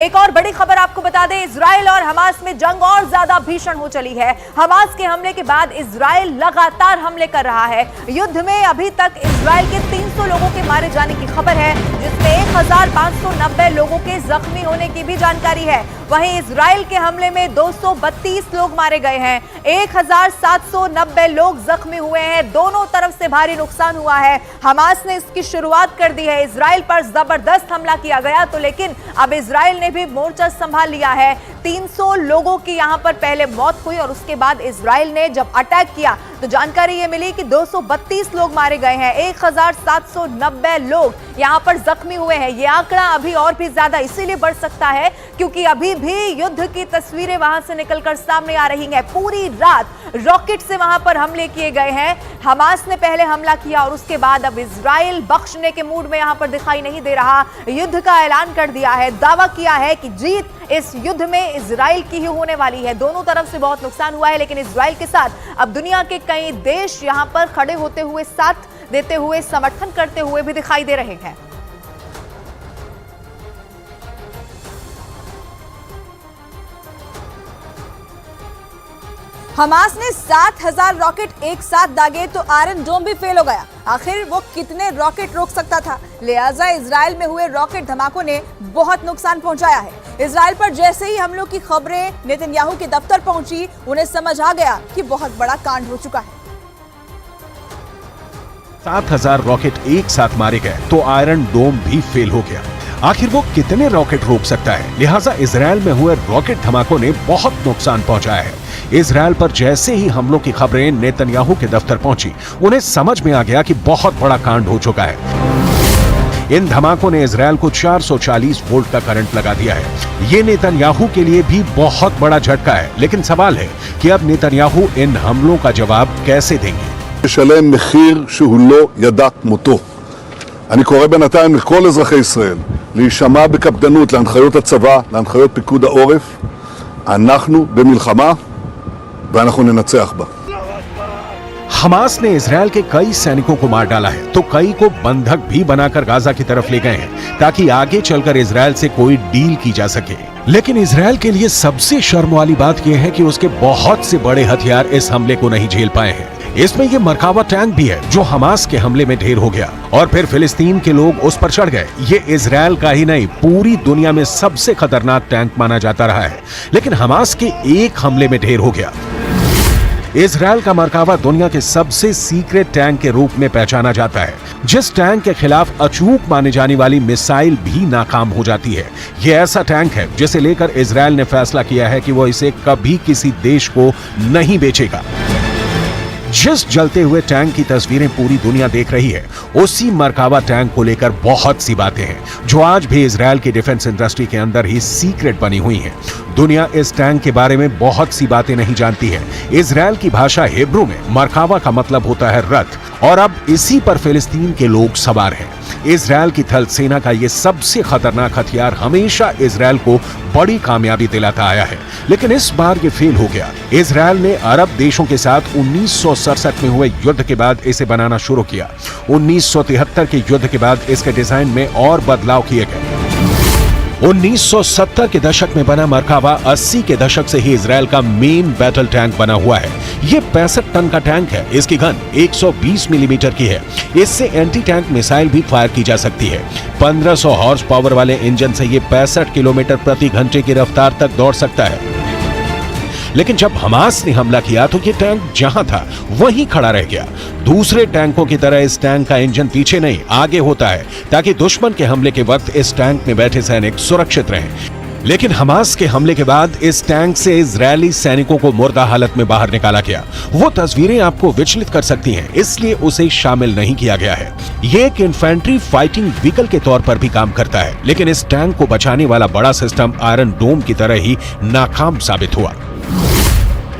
एक और बड़ी खबर आपको बता दें, इजराइल और हमास में जंग और ज्यादा भीषण हो चली है। हमास के हमले के बाद इजराइल लगातार हमले कर रहा है। युद्ध में अभी तक इजराइल के 300 लोगों के मारे जाने की खबर है, जिसमें 1590 लोगों के जख्मी होने की भी जानकारी है। वहीं इजराइल के हमले में 232 लोग मारे गए हैं, 1790 लोग जख्मी हुए हैं। दोनों तरफ से भारी नुकसान हुआ है। हमास ने इसकी शुरुआत कर दी है। इजराइल पर जबरदस्त हमला किया गया तो लेकिन अब इजराइल ने भी मोर्चा संभाल लिया है। 300 लोगों की यहां पर पहले मौत हुई और उसके बाद इजराइल ने जब अटैक किया तो जानकारी यह मिली कि 232 लोग मारे गए हैं, 1790 लोग यहां पर जख्मी हुए हैं। यह आंकड़ा अभी और भी ज्यादा इसीलिए बढ़ सकता है क्योंकि अभी भी युद्ध की तस्वीरें वहां से निकलकर सामने आ रही हैं। पूरी रात रॉकेट से वहां पर हमले किए गए हैं। हमास ने पहले हमला किया और उसके बाद अब इजराइल बख्शने के मूड में यहां पर दिखाई नहीं दे रहा। युद्ध का ऐलान कर दिया है, दावा किया है कि जीत इस युद्ध में इजराइल की ही होने वाली है। दोनों तरफ से बहुत नुकसान हुआ है, लेकिन इजराइल के साथ अब दुनिया के कई देश यहां पर खड़े होते हुए, साथ देते हुए, समर्थन करते हुए भी दिखाई दे रहे हैं। हमास ने 7000 रॉकेट एक साथ दागे तो आयरन डोम भी फेल हो गया। आखिर वो कितने रॉकेट रोक सकता था? लिहाजा इजराइल में हुए रॉकेट धमाकों ने बहुत नुकसान पहुंचाया है। इजराइल पर जैसे ही हमलों की खबरें नेतन्याहू के दफ्तर पहुंची, उन्हें समझ आ गया कि बहुत बड़ा कांड हो चुका है। 7000 रॉकेट एक साथ मारे गए तो आयरन डोम भी फेल हो गया। आखिर वो कितने रॉकेट रोक सकता है? लिहाजा इजराइल में हुए रॉकेट धमाकों ने बहुत नुकसान पहुंचाया है। इजराइल पर जैसे ही हमलों की खबरें नेतन्याहू के दफ्तर पहुंची, उन्हें समझ में आ गया कि बहुत बड़ा कांड हो चुका है। इन धमाकों ने इजराइल को 440 वोल्ट का करंट लगा दिया है। ये नेतन्याहू के लिए भी बहुत बड़ा झटका है। लेकिन सवाल है कि अब नेतन्याहू इन हमलों का जवाब कैसे देंगे? לשלם מחיר שהוא לא ידע כמותו. אני קורא בינתיים לכל אזרחי ישראל להישמע בקפדנות להנחיות הצבא, להנחיות פיקוד העורף. אנחנו במלחמה ואנחנו ננצח בה. हमास ने इजराइल के कई सैनिकों को मार डाला है तो कई को बंधक भी बनाकर गाजा की तरफ ले गए हैं ताकि आगे चलकर इजराइल से कोई डील की जा सके। लेकिन इजराइल के लिए सबसे शर्म वाली बात यह है कि उसके बहुत से बड़े हथियार इस हमले को नहीं झेल पाए हैं। इसमें ये मरकावा टैंक भी है जो हमास के हमले में ढेर हो गया और फिर फिलिस्तीन के लोग उस पर चढ़ गए। ये इजराइल का ही नहीं, पूरी दुनिया में सबसे खतरनाक टैंक माना जाता रहा है, लेकिन हमास के एक हमले में ढेर हो गया। इजराइल का मरकावा दुनिया के सबसे सीक्रेट टैंक के रूप में पहचाना जाता है, जिस टैंक के खिलाफ अचूक माने जाने वाली मिसाइल भी नाकाम हो जाती है। यह ऐसा टैंक है जिसे लेकर इजराइल ने फैसला किया है कि वो इसे कभी किसी देश को नहीं बेचेगा। जिस जलते हुए टैंक की तस्वीरें पूरी दुनिया देख रही है, उसी मरकावा टैंक को लेकर बहुत सी बातें हैं जो आज भी इजराइल की डिफेंस इंडस्ट्री के अंदर ही सीक्रेट बनी हुई हैं। दुनिया इस टैंक के बारे में बहुत सी बातें नहीं जानती है। इजराइल की भाषा हिब्रू में मरकावा का मतलब होता है रथ, और अब इसी पर फिलिस्तीन के लोग सवार हैं। इजराइल की थल सेना का ये सबसे खतरनाक हथियार हमेशा इजराइल को बड़ी कामयाबी दिलाता आया है, लेकिन इस बार ये फेल हो गया। इजराइल ने अरब देशों के साथ 1967 में हुए युद्ध के बाद इसे बनाना शुरू किया। 1973 के युद्ध के बाद इसके डिजाइन में और बदलाव किए गए। 1970 के दशक में बना मरकावा 80 के दशक से ही इजराइल का मेन बैटल टैंक बना हुआ है। ये 65 टन का टैंक है। इसकी गन 120 मिलीमीटर की है। इससे एंटी टैंक मिसाइल भी फायर की जा सकती है। 1500 हॉर्स पावर वाले इंजन से ये 65 किलोमीटर प्रति घंटे की रफ्तार तक दौड़ सकता है। लेकिन जब हमास ने हमला किया तो ये टैंक जहां था वहीं खड़ा रह गया। दूसरे टैंकों की तरह इस टैंक का इंजन पीछे नहीं, आगे होता है ताकि दुश्मन के हमले के वक्त इस टैंक में बैठे सैनिक सुरक्षित रहें। लेकिन हमास के हमले के बाद इस टैंक से इजरायली सैनिकों को मुर्दा हालत में बाहर निकाला गया। वो तस्वीरें आपको विचलित कर सकती हैं, इसलिए उसे शामिल नहीं किया गया है। ये एक इन्फेंट्री फाइटिंग व्हीकल के तौर पर भी काम करता है, लेकिन इस टैंक को बचाने वाला बड़ा सिस्टम आयरन डोम की तरह ही नाकाम साबित हुआ।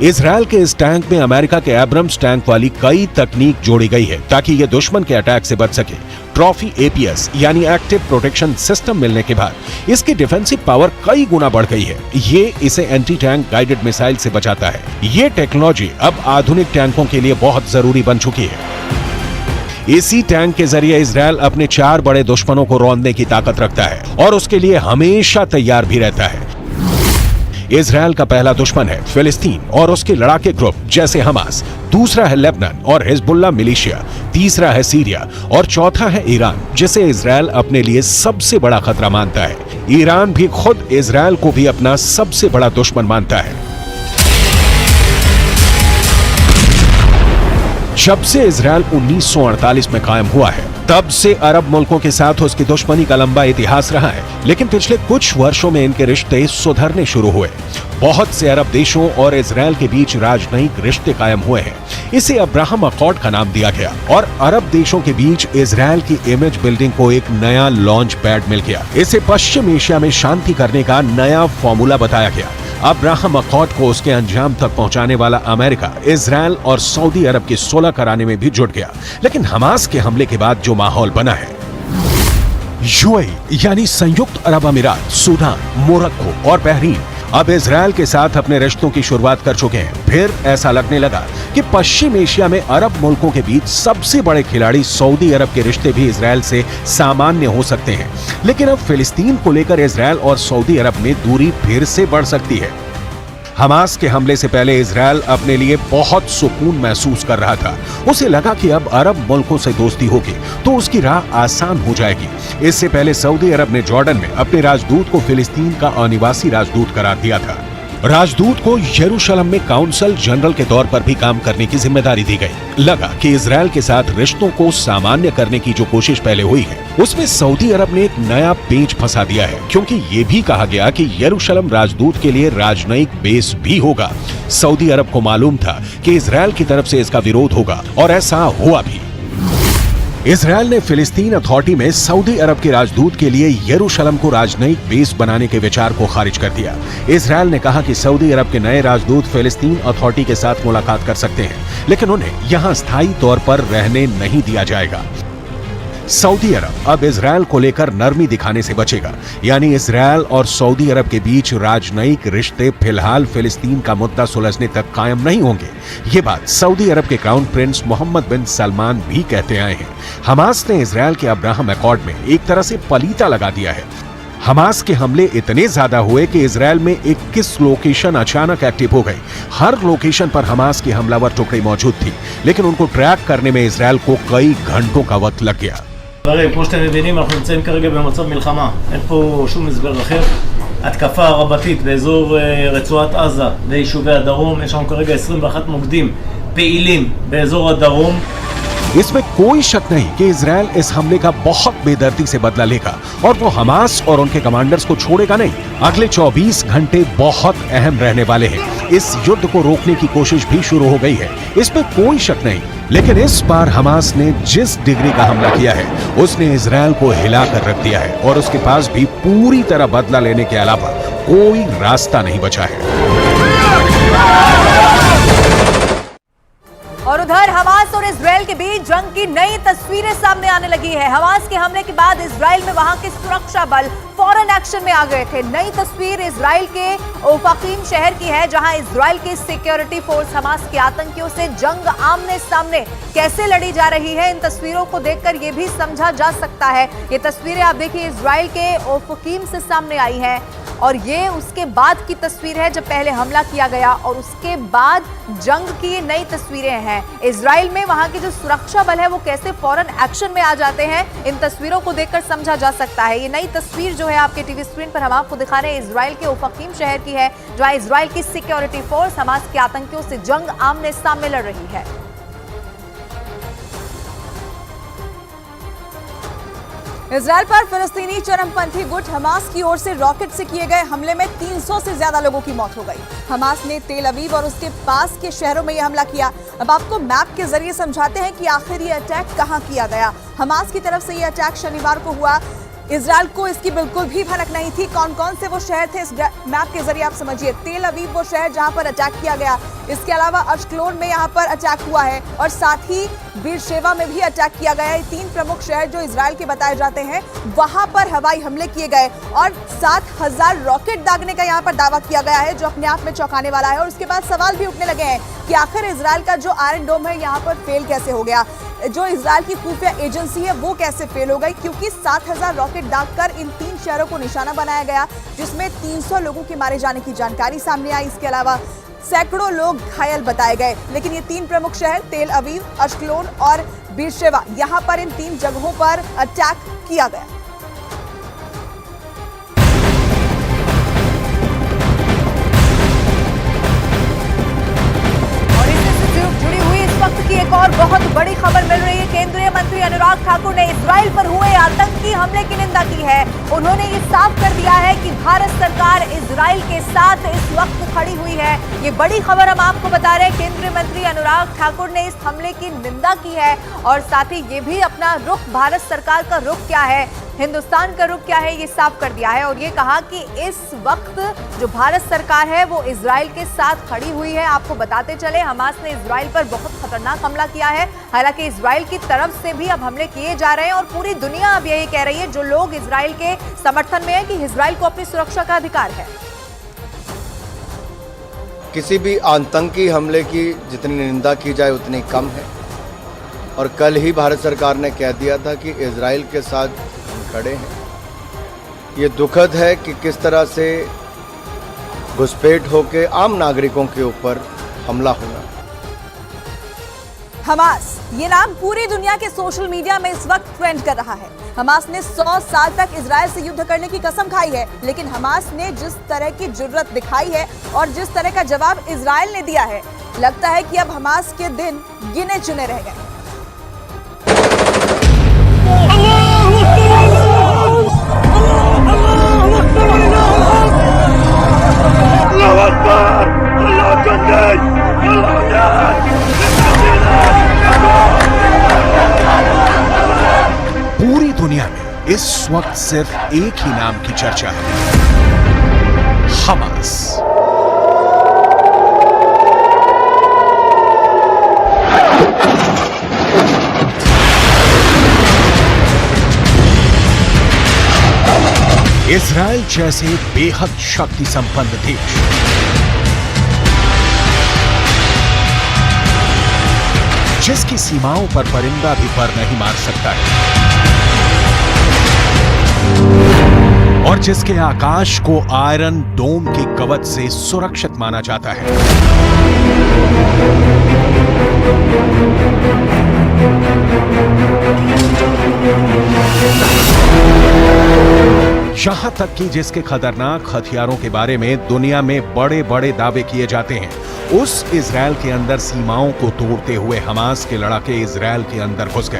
इजराइल के इस टैंक में अमेरिका के एब्रम्स टैंक वाली कई तकनीक जोड़ी गई है ताकि ये दुश्मन के अटैक से बच सके। ट्रॉफी एपीएस यानी एक्टिव प्रोटेक्शन सिस्टम मिलने के बाद इसकी डिफेंसिव पावर कई गुना बढ़ गई है। ये इसे एंटी टैंक गाइडेड मिसाइल से बचाता है। ये टेक्नोलॉजी अब आधुनिक टैंकों के लिए बहुत जरूरी बन चुकी है। इसी टैंक के जरिए इजरायल अपने 4 बड़े दुश्मनों को रौंदने की ताकत रखता है और उसके लिए हमेशा तैयार भी रहता है। इजरायल का पहला दुश्मन है फिलिस्तीन और उसके लड़ाके ग्रुप जैसे हमास, दूसरा है लेबनान और हिजबुल्लाह मिलिशिया, तीसरा है सीरिया और चौथा है ईरान, जिसे इजरायल अपने लिए सबसे बड़ा खतरा मानता है। ईरान भी खुद इजरायल को भी अपना सबसे बड़ा दुश्मन मानता है। जब से इजरायल 1948 में कायम हुआ है, तब से अरब मुल्कों के साथ उसकी दुश्मनी का लंबा इतिहास रहा है, लेकिन पिछले कुछ वर्षों में इनके रिश्ते सुधरने शुरू हुए। बहुत से अरब देशों और इजरायल के बीच राजनयिक रिश्ते कायम हुए हैं। इसे अब्राहम अकॉर्ड का नाम दिया गया और अरब देशों के बीच इजरायल की इमेज बिल्डिंग को एक नया लॉन्च पैड मिल गया। इसे पश्चिम एशिया में शांति करने का नया फॉर्मूला बताया गया। अब्राहम अकॉर्ड को उसके अंजाम तक पहुंचाने वाला अमेरिका, इजरायल और सऊदी अरब की सुलह कराने में भी जुट गया। लेकिन हमास के हमले के बाद जो माहौल बना है, यूएई यानी संयुक्त अरब अमीरात, सूडान, मोरक्को और बहरीन अब इजरायल के साथ अपने रिश्तों की शुरुआत कर चुके हैं। फिर ऐसा लगने लगा कि पश्चिम एशिया में अरब मुल्कों के बीच सबसे बड़े खिलाड़ी सऊदी अरब के रिश्ते भी इजरायल से सामान्य हो सकते हैं। लेकिन अब फिलिस्तीन को लेकर इजरायल और सऊदी अरब में दूरी फिर से बढ़ सकती है। हमास के हमले से पहले इजरायल अपने लिए बहुत सुकून महसूस कर रहा था। उसे लगा कि अब अरब मुल्कों से दोस्ती होगी तो उसकी राह आसान हो जाएगी। इससे पहले सऊदी अरब ने जॉर्डन में अपने राजदूत को फिलिस्तीन का अनिवासी राजदूत करार दिया था। राजदूत को यरूशलेम में काउंसल जनरल के तौर पर भी काम करने की जिम्मेदारी दी गई। लगा कि इजरायल के साथ रिश्तों को सामान्य करने की जो कोशिश पहले हुई है, उसमें सऊदी अरब ने एक नया पेंच फंसा दिया है, क्योंकि ये भी कहा गया कि यरूशलेम राजदूत के लिए राजनयिक बेस भी होगा। सऊदी अरब को मालूम था कि इजरायल की तरफ से इसका विरोध होगा और ऐसा हुआ भी। इजरायल ने फिलिस्तीन अथॉरिटी में सऊदी अरब के राजदूत के लिए यरूशलेम को राजनयिक बेस बनाने के विचार को खारिज कर दिया। इजरायल ने कहा कि सऊदी अरब के नए राजदूत फिलिस्तीन अथॉरिटी के साथ मुलाकात कर सकते हैं, लेकिन उन्हें यहां स्थायी तौर पर रहने नहीं दिया जाएगा। सऊदी अरब अब इजरायल को लेकर नरमी दिखाने से बचेगा, यानी इजरायल और सऊदी अरब के बीच राजनयिक रिश्ते फिलहाल फिलिस्तीन का मुद्दा सुलझने तक कायम नहीं होंगे। ये बात सऊदी अरब के क्राउन प्रिंस मोहम्मद बिन सलमान भी कहते आए हैं। हमास ने इजरायल के अब्राहम अकॉर्ड में एक तरह से पलीता लगा दिया है। हमास के हमले इतने ज्यादा हुए कि इजरायल में 21 लोकेशन अचानक एक्टिव हो गई। हर लोकेशन पर हमास की हमलावर टुकड़ी मौजूद थी, लेकिन उनको ट्रैक करने में इजरायल को कई घंटों का वक्त लग गया। כמו שאתם מבינים, אנחנו נמצאים כרגע במצב מלחמה. אין פה שום הסבר אחר. התקפה רבתית באזור רצועת עזה ויישובי הדרום. יש לנו כרגע 21 מוקדים פעילים באזור הדרום. इसमें कोई शक नहीं कि इजरायल इस हमले का बहुत बेदर्दी से बदला लेगा और वो हमास और उनके कमांडर्स को छोड़ेगा नहीं। अगले 24 घंटे बहुत अहम रहने वाले हैं। इस युद्ध को रोकने की कोशिश भी शुरू हो गई है, इसमें कोई शक नहीं। लेकिन इस बार हमास ने जिस डिग्री का हमला किया है, उसने इजरायल को हिला कर रख दिया है और उसके पास भी पूरी तरह बदला लेने के अलावा कोई रास्ता नहीं बचा है। और उधर हमास और इजरायल के बीच जंग की नई तस्वीरें सामने आने लगी है। हमास के हमले के बाद इजरायल में वहां के सुरक्षा बल फौरन एक्शन में आ गए थे। नई तस्वीर इजरायल के ओफाकीम शहर की है, जहां इजरायल की सिक्योरिटी फोर्स हमास के आतंकियों से जंग आमने सामने कैसे लड़ी जा रही है, इन तस्वीरों को देखकर यह भी समझा जा सकता है। ये तस्वीरें आप देखिए इजरायल के ओफाकीम से सामने आई है और ये उसके बाद की तस्वीर है जब पहले हमला किया गया और उसके बाद जंग की ये नई तस्वीरें हैं। इजराइल में वहां के जो सुरक्षा बल है वो कैसे फौरन एक्शन में आ जाते हैं, इन तस्वीरों को देखकर समझा जा सकता है। ये नई तस्वीर जो है आपके टीवी स्क्रीन पर हम आपको दिखा रहे हैं, इजराइल के ओफाकीम शहर की है, जहां इजराइल की सिक्योरिटी फोर्स हमास के आतंकियों से जंग आमने सामने लड़ रही है। इजरायल पर फिलिस्तीनी चरमपंथी गुट हमास की ओर से रॉकेट से किए गए हमले में 300 से ज्यादा लोगों की मौत हो गई। हमास ने तेल अवीव और उसके पास के शहरों में यह हमला किया। अब आपको मैप के जरिए समझाते हैं कि आखिर ये अटैक कहां किया गया। हमास की तरफ से यह अटैक शनिवार को हुआ। इजरायल को इसकी बिल्कुल भी भनक नहीं थी। कौन कौन से वो शहर थे इस मैप के जरिए आप समझिए। तेल अवीव वो शहर जहां पर अटैक किया गया, इसके अलावा अश्कलोन में यहां पर अटैक हुआ है और साथ ही बीरशेवा में भी अटैक किया गया है। 3 प्रमुख शहर जो इजरायल के बताए जाते हैं, वहां पर हवाई हमले किए गए और 7000 रॉकेट दागने का यहां पर दावा किया गया है, जो अपने आप में चौंकाने वाला है। और उसके बाद सवाल भी उठने लगे हैं कि आखिर इजरायल का जो आयरन डोम है यहां पर फेल कैसे हो गया। जो इजराइल की खुफिया एजेंसी है वो कैसे फेल हो गई, क्योंकि 7000 रॉकेट दागकर इन 3 शहरों को निशाना बनाया गया, जिसमें 300 लोगों के मारे जाने की जानकारी सामने आई। इसके अलावा सैकड़ों लोग घायल बताए गए। लेकिन ये 3 प्रमुख शहर तेल अवीव, अश्कलोन और बीरशेवा, यहाँ पर इन 3 जगहों पर अटैक किया गया। की एक और बहुत बड़ी खबर मिल रही है। केंद्रीय मंत्री अनुराग ठाकुर ने इजराइल पर हुए आतंकी हमले की निंदा की है। उन्होंने ये साफ कर दिया है कि भारत सरकार इजराइल के साथ इस वक्त खड़ी हुई है। ये बड़ी खबर हम आपको बता रहे हैं। केंद्रीय मंत्री अनुराग ठाकुर ने इस हमले की निंदा की है और साथ ही ये भी अपना रुख, भारत सरकार का रुख क्या है, हिंदुस्तान का रुख क्या है, ये साफ कर दिया है और ये कहा कि इस वक्त जो भारत सरकार है वो इजराइल के साथ खड़ी हुई है। आपको बताते चले, हमास ने इजराइल पर बहुत खतरनाक हमला किया है। हालांकि इजराइल की तरफ से भी अब हमले किए जा रहे हैं और पूरी दुनिया अब यही कह रही है, जो लोग इजराइल के समर्थन में है, कि इजराइल को अपनी सुरक्षा का अधिकार है। किसी भी आतंकी हमले की जितनी निंदा की जाए उतनी कम है और कल ही भारत सरकार ने कह दिया था कि इजराइल के साथ खड़े हैं। ये दुखद है कि किस तरह से घुसपैठ होकर आम नागरिकों के ऊपर हमला होना। हमास, ये नाम पूरी दुनिया के सोशल मीडिया में इस वक्त ट्रेंड कर रहा है। हमास ने 100 साल तक इजराइल से युद्ध करने की कसम खाई है, लेकिन हमास ने जिस तरह की जुर्रत दिखाई है और जिस तरह का जवाब इजराइल ने दिया है, लगता है कि अब हमास के दिन गिने चुने रह गए। पूरी दुनिया में इस वक्त सिर्फ एक ही नाम की चर्चा है, हमास। इजराइल जैसे बेहद शक्ति संपन्न देश जिसकी सीमाओं पर परिंदा भी पर नहीं मार सकता है और जिसके आकाश को आयरन डोम के कवच से सुरक्षित माना जाता है, यहां तक कि जिसके खतरनाक हथियारों के बारे में दुनिया में बड़े बड़े दावे किए जाते हैं, उस इजराइल के अंदर सीमाओं को तोड़ते हुए हमास के लड़ाके इजराइल के अंदर घुस गए।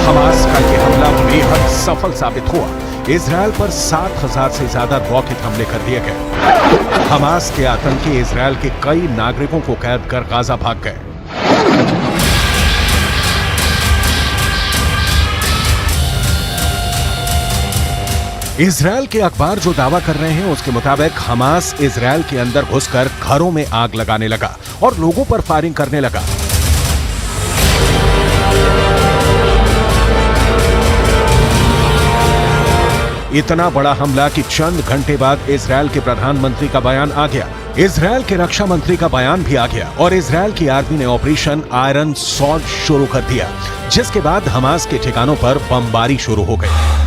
हमास का यह हमला बेहद सफल साबित हुआ। इजराइल पर 7,000 से ज्यादा रॉकेट हमले कर दिए गए। हमास के आतंकी इजराइल के कई नागरिकों को कैद कर गाजा भाग गए। इजराइल के अखबार जो दावा कर रहे हैं उसके मुताबिक हमास इजराइल के अंदर घुसकर घरों में आग लगाने लगा और लोगों पर फायरिंग करने लगा। इतना बड़ा हमला कि चंद घंटे बाद इजराइल के प्रधानमंत्री का बयान आ गया, इजराइल के रक्षा मंत्री का बयान भी आ गया और इजराइल की आर्मी ने ऑपरेशन आयरन स्वॉर्ड शुरू कर दिया, जिसके बाद हमास के ठिकानों पर बमबारी शुरू हो गई।